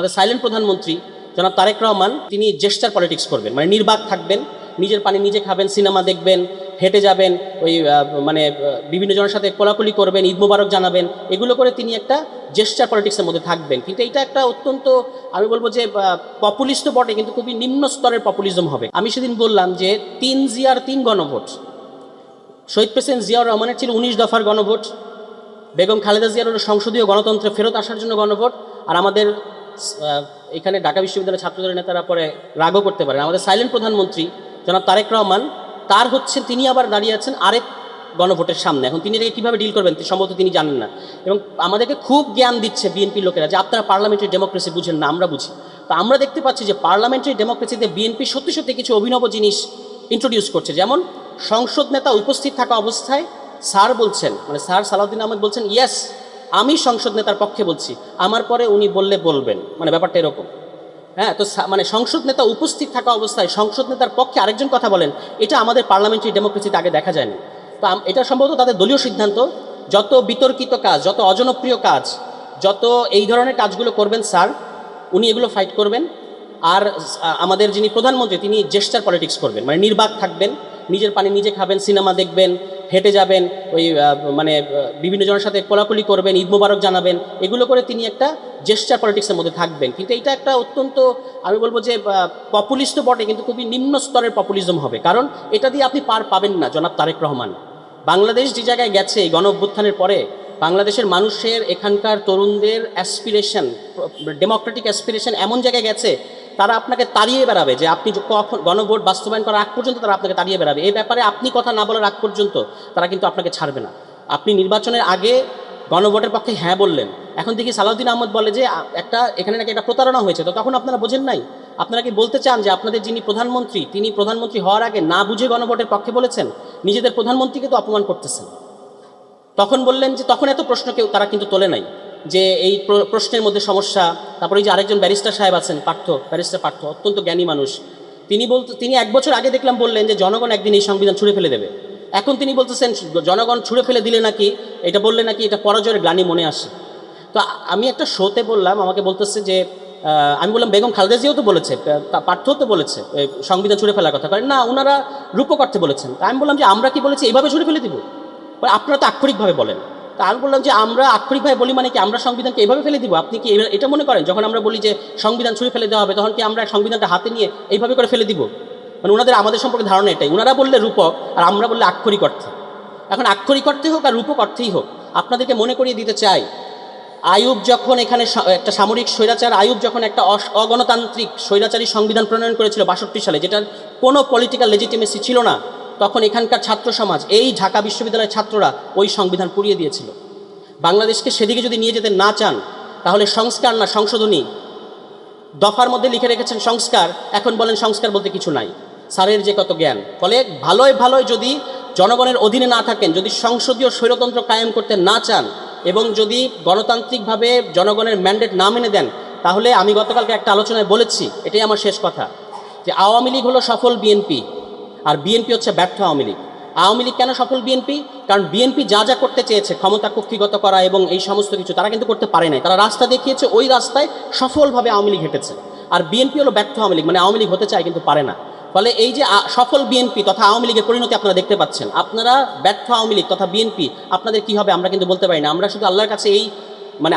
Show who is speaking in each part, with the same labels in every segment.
Speaker 1: আমাদের সাইলেন্ট প্রধানমন্ত্রী জনাব তারেক রহমান তিনি জেস্টার পলিটিক্স করবেন, মানে নির্বাক থাকবেন, নিজের পানি নিজে খাবেন, সিনেমা দেখবেন, হেঁটে যাবেন, ওই বিভিন্ন জনের সাথে কোলাকুলি করবেন, ঈদ মোবারক জানাবেন, এগুলো করে তিনি একটা জেস্টার পলিটিক্সের মধ্যে থাকবেন। কিন্তু এটা একটা অত্যন্ত, আমি বলবো যে পপুলিস্ট বটে, কিন্তু খুবই নিম্ন স্তরের পপুলিজম হবে। আমি সেদিন বললাম যে 3 জিয়ার 3 গণভোট, শহীদ প্রেসিডেন্ট জিয়াউর রহমানের ছিল 19 দফার গণভোট, বেগম খালেদা জিয়ার হলো সংসদীয় গণতন্ত্রে ফেরত আসার জন্য গণভোট, আর আমাদের এখানে ঢাকা বিশ্ববিদ্যালয়ের ছাত্রদলের নেতারা পরে রাগও করতে পারেন, আমাদের সাইলেন্ট প্রধানমন্ত্রী জনাব তারেক রহমান তার হচ্ছে তিনি আবার দাঁড়িয়ে আছেন আরেক গণভোটের সামনে। এখন তিনি এটাকে কীভাবে ডিল করবেন সম্ভবত তিনি জানেন না, এবং আমাদেরকে খুব জ্ঞান দিচ্ছে বিএনপির লোকেরা যে আপনারা পার্লামেন্টারি ডেমোক্রেসি বুঝেন না, আমরা বুঝি। তো আমরা দেখতে পাচ্ছি যে পার্লামেন্টারি ডেমোক্রেসিতে বিএনপি সত্যি সত্যি কিছু অভিনব জিনিস ইন্ট্রোডিউস করছে। যেমন সংসদ নেতা উপস্থিত থাকা অবস্থায় স্যার বলছেন, মানে স্যার সালাউদ্দিন আহমেদ বলছেন ইয়েস আমি সংসদ নেতার পক্ষে বলছি, আমার পরে উনি বললে বলবেন, মানে ব্যাপারটা এরকম। হ্যাঁ, তো মানে সংসদ নেতা উপস্থিত থাকা অবস্থায় সংসদ নেতার পক্ষে আরেকজন কথা বলেন, এটা আমাদের পার্লামেন্টারি ডেমোক্রেসিতে আগে দেখা যায়নি। তো এটা সম্ভবত তাদের দলীয় সিদ্ধান্ত। যত বিতর্কিত কাজ, যত অজনপ্রিয় কাজ, যত এই ধরনের কাজগুলো করবেন স্যার, উনি এগুলো ফাইট করবেন। আর আমাদের যিনি প্রধানমন্ত্রী তিনি জেস্টার পলিটিক্স করবেন, মানে নির্বাক থাকবেন, নিজের পানি নিজে খাবেন, সিনেমা দেখবেন, হেঁটে যাবেন, ওই বিভিন্ন জনের সাথে কোলাকুলি করবেন, ঈদ মোবারক জানাবেন, এগুলো করে তিনি একটা জেস্টার পলিটিক্সের মধ্যে থাকবেন। কিন্তু এটা একটা অত্যন্ত, আমি বলবো যে পপুলিস্ট বটে, কিন্তু খুবই নিম্ন স্তরের পপুলিজম হবে। কারণ এটা দিয়ে আপনি পার পাবেন না জনাব তারেক রহমান। বাংলাদেশ যে জায়গায় গেছে এই গণ অভ্যুত্থানের পরে, বাংলাদেশের মানুষের, এখানকার তরুণদের অ্যাসপিরেশন, ডেমোক্রেটিক অ্যাসপিরেশন এমন জায়গায় গেছে, তারা আপনাকে তাড়িয়ে বেড়াবে। যে আপনি কখন গণভোট বাস্তবায়ন করার আগ পর্যন্ত তারা আপনাকে তাড়িয়ে বেড়াবে। এই ব্যাপারে আপনি কথা না বলার আগ পর্যন্ত তারা কিন্তু আপনাকে ছাড়বে না। আপনি নির্বাচনের আগে গণভোটের পক্ষে হ্যাঁ বললেন, এখন দেখি সালাউদ্দিন আহমেদ বলে যে এখানে নাকি একটা প্রতারণা হয়েছে। তো তখন আপনারা বোঝেন নাই? আপনারা কি বলতে চান যে আপনাদের যিনি প্রধানমন্ত্রী তিনি প্রধানমন্ত্রী হওয়ার আগে না বুঝে গণভোটের পক্ষে বলেছেন? নিজেদের প্রধানমন্ত্রীকে তো অপমান করতেছেন। তখন বললেন যে তখন এত প্রশ্ন কেউ তারা কিন্তু তোলে নাই, যে এই প্রশ্নের মধ্যে সমস্যা। তারপরে এই যে আরেকজন ব্যারিস্টার সাহেব আছেন, ব্যারিস্টার পার্থ, অত্যন্ত জ্ঞানী মানুষ, তিনি 1 বছর আগে দেখলাম বললেন যে জনগণ একদিন এই সংবিধান ছুঁড়ে ফেলে দেবে। এখন তিনি বলতেছেন জনগণ ছুঁড়ে ফেলে দিলে নাকি, এটা বললে নাকি এটা পরাজয়ের গ্লানি মনে আসে। তো আমি একটা শোতে বললাম, আমাকে বলতেছে যে আমি বললাম বেগম খালেদা জিয়াও তো বলেছে, পার্থও তো বলেছে সংবিধান ছুঁড়ে ফেলার কথা, কারণ না ওনারা রূপক অর্থে বলেছেন। তা আমি বললাম যে আমরা কি বলেছি এইভাবে ছুঁড়ে ফেলে দিব? আপনারা তো আক্ষরিকভাবে বলেন। তা আমি বললাম যে আমরা আক্ষরিকভাবে বলি মানে কি আমরা সংবিধানকে এইভাবে ফেলে দিব? আপনি কি এটা মনে করেন যখন আমরা বলি যে সংবিধান ছুঁড়ে ফেলে দেওয়া হবে, তখন কি আমরা সংবিধানটা হাতে নিয়ে এইভাবে করে ফেলে দিব? মানে ওনাদের আমাদের সম্পর্কে ধারণা এটাই, ওনারা বললে রূপক আর আমরা বললে আক্ষরিক অর্থে। এখন আক্ষরিক অর্থে হোক আর রূপক অর্থেই হোক, আপনাদেরকে মনে করিয়ে দিতে চাই, আইয়ুব যখন এখানে একটা সামরিক স্বৈরাচার, আইয়ুব যখন একটা অগণতান্ত্রিক স্বৈরাচারী সংবিধান প্রণয়ন করেছিল 62 সালে, যেটার কোনো পলিটিক্যাল লেজিটিমেসি ছিল না, তখন এখানকার ছাত্র সমাজ, এই ঢাকা বিশ্ববিদ্যালয়ের ছাত্ররা ওই সংবিধান পুড়িয়ে দিয়েছিল। বাংলাদেশকে সেদিকে যদি নিয়ে যেতে না চান, তাহলে সংস্কার না সংশোধনী, দফার মধ্যে লিখে রেখেছেন সংস্কার, এখন বলেন সংস্কার বলতে কিছু নাই। স্যারের যে কত জ্ঞান! ফলে ভালোই যদি জনগণের অধীনে না থাকেন, যদি সংসদীয় স্বৈরতন্ত্র কায়েম করতে না চান, এবং যদি গণতান্ত্রিকভাবে জনগণের ম্যান্ডেট না মেনে দেন, তাহলে আমি গতকালকে একটা আলোচনায় বলেছি, এটাই আমার শেষ কথা, যে আওয়ামী লীগ হলো সফল বিএনপি, আর বিএনপি হচ্ছে ব্যর্থ আওয়ামী লীগ। আওয়ামী লীগ কেন সফল বিএনপি? কারণ বিএনপি যা করতে চেয়েছে, ক্ষমতা কক্ষিগত করা এবং এই সমস্ত কিছু, তারা কিন্তু করতে পারে নাই। তারা রাস্তা দেখিয়েছে, ওই রাস্তায় সফলভাবে আওয়ামী লীগ হেঁটেছে। আর বিএনপি হলো ব্যর্থ আওয়ামী লীগ, মানে আওয়ামী লীগ হতে চায় কিন্তু পারে না। ফলে এই যে সফল বিএনপি তথা আওয়ামী লীগের পরিণতি আপনারা দেখতে পাচ্ছেন। আপনারা ব্যর্থ আওয়ামী লীগ তথা বিএনপি, আপনাদের কি হবে আমরা কিন্তু বলতে পারি না। আমরা শুধু আল্লাহর কাছে এই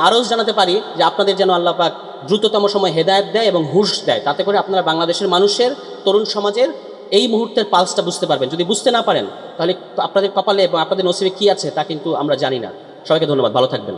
Speaker 1: আরজ জানাতে পারি যে আপনাদের যেন আল্লাহ পাক দ্রুততম সময় হেদায়েত দেয় এবং হুঁশ দেয়, তাতে করে আপনারা বাংলাদেশের মানুষের, তরুণ সমাজের এই মুহূর্তের পালসটা বুঝতে পারবেন। যদি বুঝতে না পারেন, তাহলে আপনাদের কপালে এবং আপনাদের নসিবে কী আছে তা কিন্তু আমরা জানি না। সবাইকে ধন্যবাদ, ভালো থাকবেন।